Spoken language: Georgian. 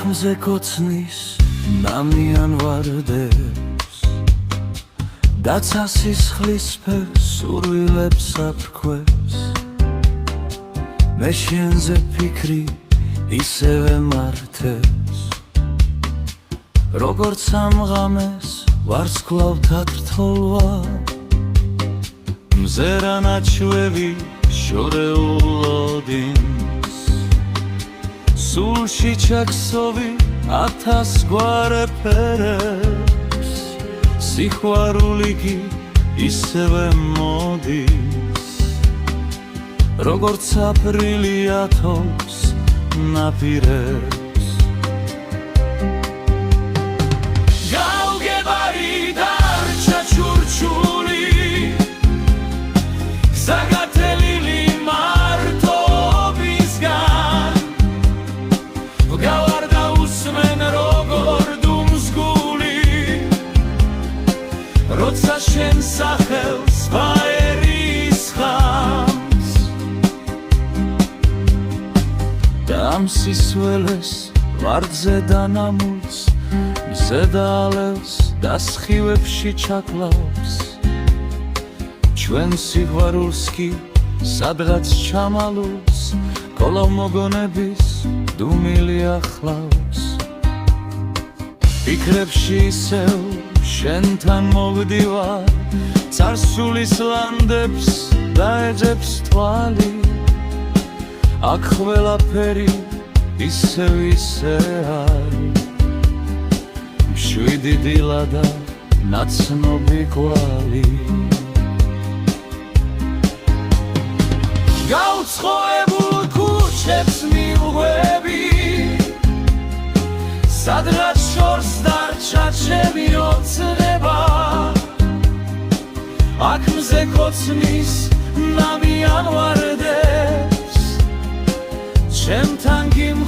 მზე კოცნის ნამიან ვარდებს და ცასისხლის ფერს სურვილებს აფრქვევს მე შენზე ფიქრი ისევე მართებს როგორც ამღამეს ვარსკვლავ თათრთოლვა მზე რა ნაჩვევი შორეულოდინს სულში ჩაქსოვი ათას გვარებერებს სიყვარული კი ისევე მოდის როგორც აპრილი ათოს ნაპირებს გავგებარი დარჩა ჩურჩული საგათელილი მარტობისგან გავარდა უსმენ როგორ დუმსგული როცა შენ სახელს ვაერის ხამს და ამ სისველეს ვარდზე დანამულს მზედა ალევს და სხივებში ჩაკლავს ჩვენ სიყვარულს კი სადღაც ჩამალულს კოლავ მოგონების დუმილი ახლავს ფიქრებში ისევ შენთან მოვდივარ წარსულის ლანდებს დაეძებს თვალი აქ ყველაფერი ისევ ისეა მშვიდი დილა და ნაცნობი კვალი გაუცხოებულ ქუჩებს მივღვები სადღაც შორს დარჩა ჩემი ოცნება აქ მზე კოცნის ნამიან ვარდებს ჩემთან გიმ